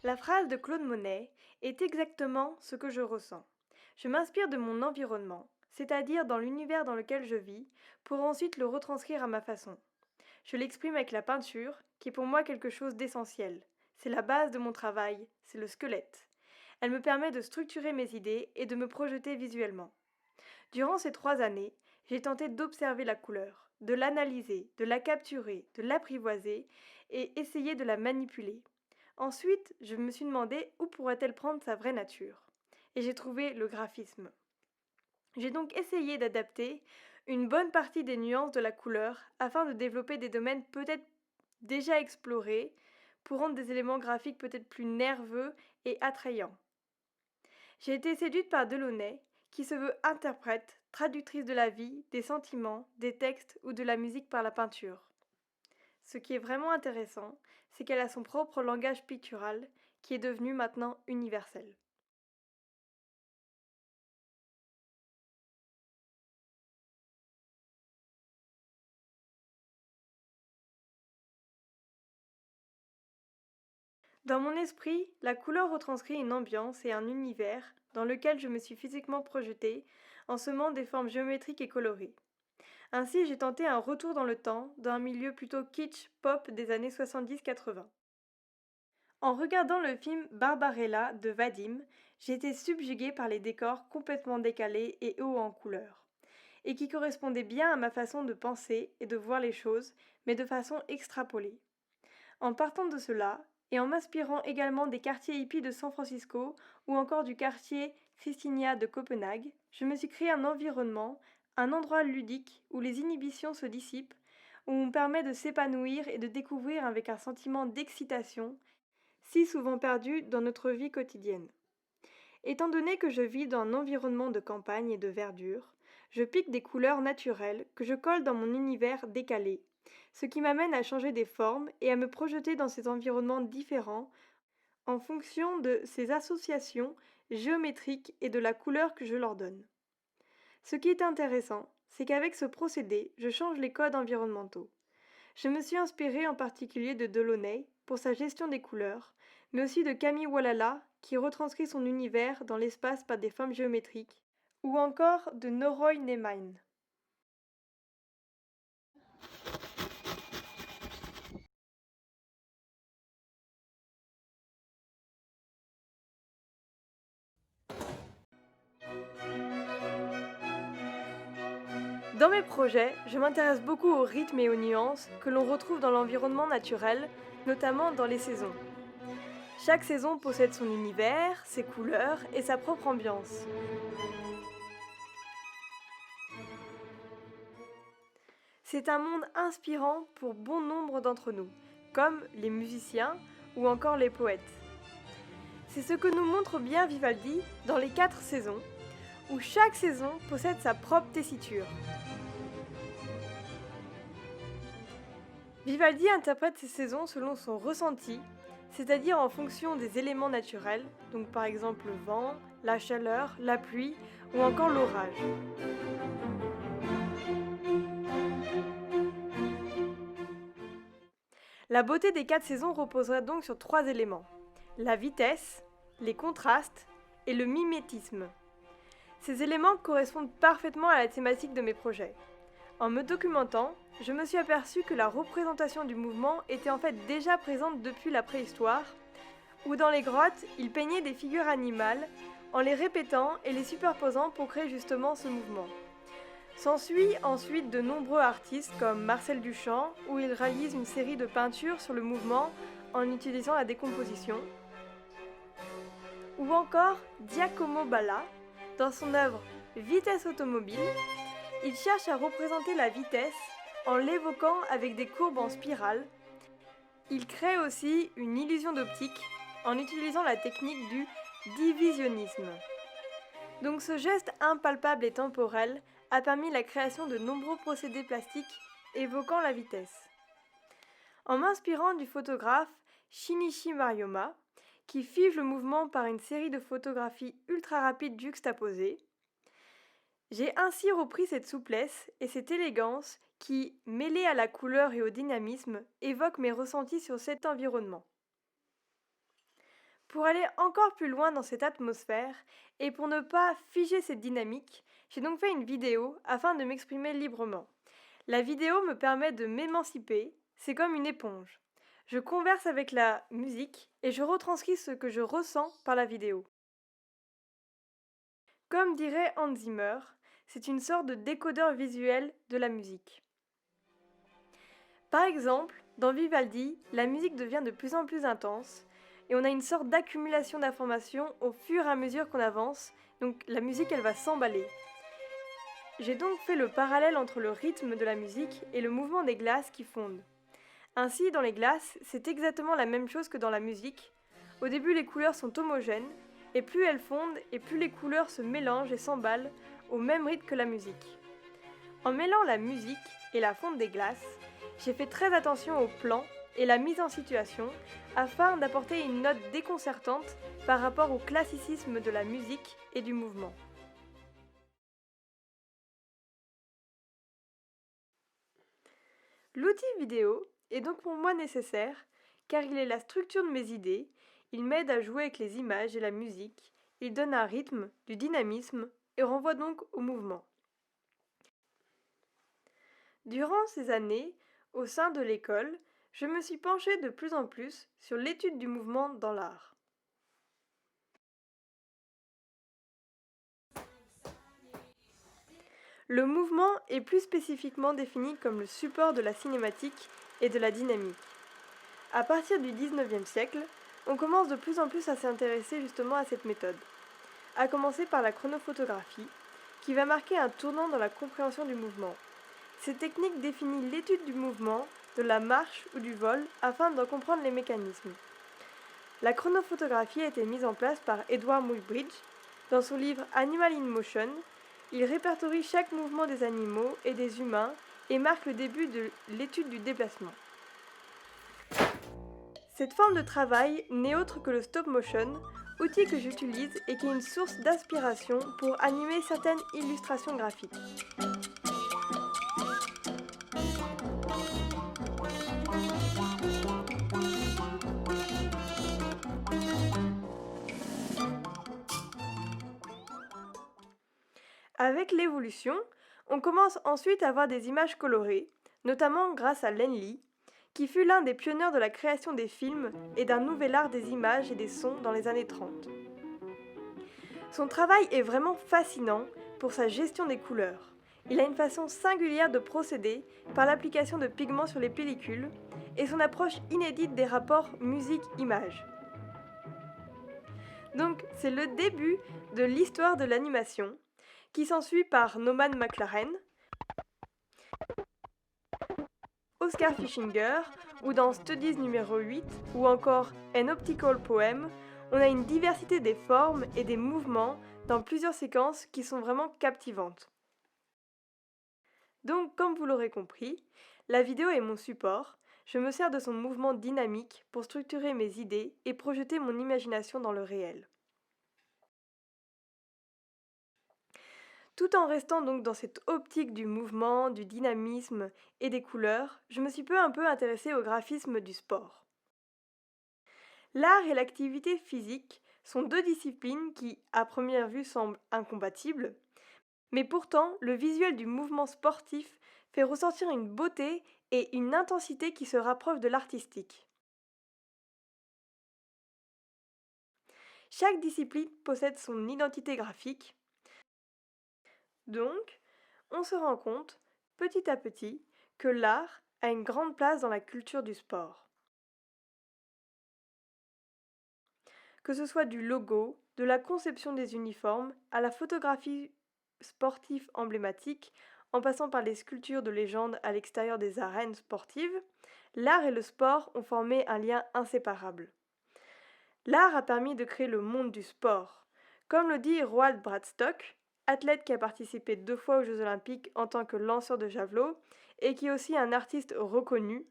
La phrase de Claude Monet est exactement ce que je ressens. Je m'inspire de mon environnement, c'est-à-dire dans l'univers dans lequel je vis, pour ensuite le retranscrire à ma façon. Je l'exprime avec la peinture, qui est pour moi quelque chose d'essentiel. C'est la base de mon travail, c'est le squelette. Elle me permet de structurer mes idées et de me projeter visuellement. Durant ces 3 années, j'ai tenté d'observer la couleur, de l'analyser, de la capturer, de l'apprivoiser et essayer de la manipuler. Ensuite, je me suis demandé où pourrait-elle prendre sa vraie nature. Et j'ai trouvé le graphisme. J'ai donc essayé d'adapter une bonne partie des nuances de la couleur afin de développer des domaines peut-être déjà explorés pour rendre des éléments graphiques peut-être plus nerveux et attrayants. J'ai été séduite par Delaunay, qui se veut interprète, traductrice de la vie, des sentiments, des textes ou de la musique par la peinture. Ce qui est vraiment intéressant, c'est qu'elle a son propre langage pictural, qui est devenu maintenant universel. Dans mon esprit, la couleur retranscrit une ambiance et un univers dans lequel je me suis physiquement projetée en semant des formes géométriques et colorées. Ainsi, j'ai tenté un retour dans le temps, dans un milieu plutôt kitsch pop des années 70-80. En regardant le film Barbarella de Vadim, j'ai été subjuguée par les décors complètement décalés et hauts en couleurs, et qui correspondaient bien à ma façon de penser et de voir les choses, mais de façon extrapolée. En partant de cela, et en m'inspirant également des quartiers hippies de San Francisco ou encore du quartier Christiania de Copenhague, je me suis créé un environnement, un endroit ludique où les inhibitions se dissipent, où on permet de s'épanouir et de découvrir avec un sentiment d'excitation, si souvent perdu dans notre vie quotidienne. Étant donné que je vis dans un environnement de campagne et de verdure, je pique des couleurs naturelles que je colle dans mon univers décalé, ce qui m'amène à changer des formes et à me projeter dans ces environnements différents en fonction de ces associations géométriques et de la couleur que je leur donne. Ce qui est intéressant, c'est qu'avec ce procédé, je change les codes environnementaux. Je me suis inspirée en particulier de Delaunay pour sa gestion des couleurs, mais aussi de Camille Walala qui retranscrit son univers dans l'espace par des formes géométriques, ou encore de Noroi Neiman. Dans mes projets, je m'intéresse beaucoup au rythme et aux nuances que l'on retrouve dans l'environnement naturel, notamment dans les saisons. Chaque saison possède son univers, ses couleurs et sa propre ambiance. C'est un monde inspirant pour bon nombre d'entre nous, comme les musiciens ou encore les poètes. C'est ce que nous montre bien Vivaldi dans les 4 saisons, où chaque saison possède sa propre tessiture. Vivaldi interprète ces saisons selon son ressenti, c'est-à-dire en fonction des éléments naturels, donc par exemple le vent, la chaleur, la pluie ou encore l'orage. La beauté des 4 saisons reposerait donc sur 3 éléments: la vitesse, les contrastes et le mimétisme. Ces éléments correspondent parfaitement à la thématique de mes projets. En me documentant, je me suis aperçu que la représentation du mouvement était en fait déjà présente depuis la préhistoire, où dans les grottes, ils peignaient des figures animales en les répétant et les superposant pour créer justement ce mouvement. S'ensuit ensuite de nombreux artistes comme Marcel Duchamp, où il réalise une série de peintures sur le mouvement en utilisant la décomposition, ou encore Giacomo Balla, dans son œuvre Vitesse automobile, il cherche à représenter la vitesse en l'évoquant avec des courbes en spirale. Il crée aussi une illusion d'optique en utilisant la technique du divisionnisme. Donc ce geste impalpable et temporel a permis la création de nombreux procédés plastiques évoquant la vitesse. En m'inspirant du photographe Shinichi Marioma, qui fige le mouvement par une série de photographies ultra rapides juxtaposées, j'ai ainsi repris cette souplesse et cette élégance qui, mêlée à la couleur et au dynamisme, évoquent mes ressentis sur cet environnement. Pour aller encore plus loin dans cette atmosphère, et pour ne pas figer cette dynamique, j'ai donc fait une vidéo afin de m'exprimer librement. La vidéo me permet de m'émanciper, c'est comme une éponge. Je converse avec la musique et je retranscris ce que je ressens par la vidéo. Comme dirait Hans Zimmer, c'est une sorte de décodeur visuel de la musique. Par exemple, dans Vivaldi, la musique devient de plus en plus intense et on a une sorte d'accumulation d'informations au fur et à mesure qu'on avance, donc la musique elle va s'emballer. J'ai donc fait le parallèle entre le rythme de la musique et le mouvement des glaces qui fondent. Ainsi, dans les glaces, c'est exactement la même chose que dans la musique. Au début, les couleurs sont homogènes, et plus elles fondent, et plus les couleurs se mélangent et s'emballent au même rythme que la musique. En mêlant la musique et la fonte des glaces, j'ai fait très attention au plan et la mise en situation afin d'apporter une note déconcertante par rapport au classicisme de la musique et du mouvement. L'outil vidéo est donc pour moi nécessaire car il est la structure de mes idées, il m'aide à jouer avec les images et la musique, il donne un rythme, du dynamisme et renvoie donc au mouvement. Durant ces années, au sein de l'école, je me suis penchée de plus en plus sur l'étude du mouvement dans l'art. Le mouvement est plus spécifiquement défini comme le support de la cinématique et de la dynamique. À partir du XIXe siècle, on commence de plus en plus à s'intéresser justement à cette méthode, à commencer par la chronophotographie, qui va marquer un tournant dans la compréhension du mouvement. Cette technique définit l'étude du mouvement, de la marche ou du vol afin d'en comprendre les mécanismes. La chronophotographie a été mise en place par Edward Muybridge. Dans son livre Animal in Motion, il répertorie chaque mouvement des animaux et des humains et marque le début de l'étude du déplacement. Cette forme de travail n'est autre que le stop motion, outil que j'utilise et qui est une source d'inspiration pour animer certaines illustrations graphiques. Avec l'évolution, on commence ensuite à avoir des images colorées, notamment grâce à Len Lee, qui fut l'un des pionniers de la création des films et d'un nouvel art des images et des sons dans les années 30. Son travail est vraiment fascinant pour sa gestion des couleurs. Il a une façon singulière de procéder par l'application de pigments sur les pellicules et son approche inédite des rapports musique-image. Donc c'est le début de l'histoire de l'animation qui s'ensuit par Norman McLaren, Oscar Fischinger ou dans Studies numéro 8 ou encore An Optical Poem, on a une diversité des formes et des mouvements dans plusieurs séquences qui sont vraiment captivantes. Donc comme vous l'aurez compris, la vidéo est mon support, je me sers de son mouvement dynamique pour structurer mes idées et projeter mon imagination dans le réel. Tout en restant donc dans cette optique du mouvement, du dynamisme et des couleurs, je me suis peu à peu intéressée au graphisme du sport. L'art et l'activité physique sont deux disciplines qui, à première vue, semblent incompatibles, mais pourtant, le visuel du mouvement sportif fait ressortir une beauté et une intensité qui se rapprochent de l'artistique. Chaque discipline possède son identité graphique, donc on se rend compte, petit à petit, que l'art a une grande place dans la culture du sport. Que ce soit du logo, de la conception des uniformes, à la photographie sportive emblématique, en passant par les sculptures de légende à l'extérieur des arènes sportives, l'art et le sport ont formé un lien inséparable. L'art a permis de créer le monde du sport. Comme le dit Roald Bradstock, athlète qui a participé 2 fois aux Jeux Olympiques en tant que lanceur de javelot et qui est aussi un artiste reconnu,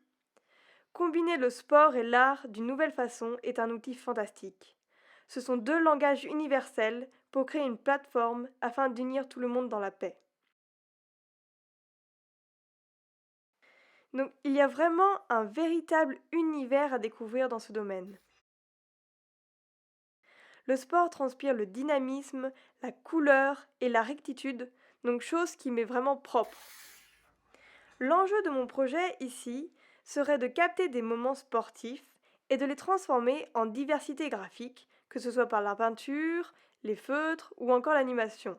combiner le sport et l'art d'une nouvelle façon est un outil fantastique. Ce sont 2 langages universels pour créer une plateforme afin d'unir tout le monde dans la paix. Donc il y a vraiment un véritable univers à découvrir dans ce domaine. Le sport transpire le dynamisme, la couleur et la rectitude, donc chose qui m'est vraiment propre. L'enjeu de mon projet ici serait de capter des moments sportifs et de les transformer en diversité graphique, que ce soit par la peinture, les feutres ou encore l'animation.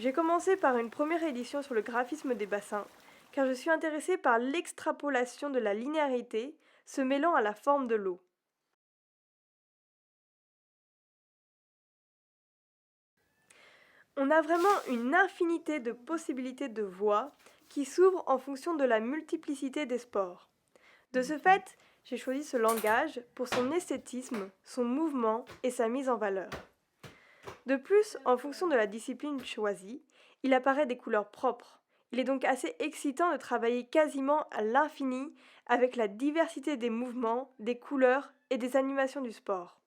J'ai commencé par une première édition sur le graphisme des bassins, car je suis intéressée par l'extrapolation de la linéarité se mêlant à la forme de l'eau. On a vraiment une infinité de possibilités de voies qui s'ouvrent en fonction de la multiplicité des sports. De ce fait, j'ai choisi ce langage pour son esthétisme, son mouvement et sa mise en valeur. De plus, en fonction de la discipline choisie, il apparaît des couleurs propres. Il est donc assez excitant de travailler quasiment à l'infini avec la diversité des mouvements, des couleurs et des animations du sport.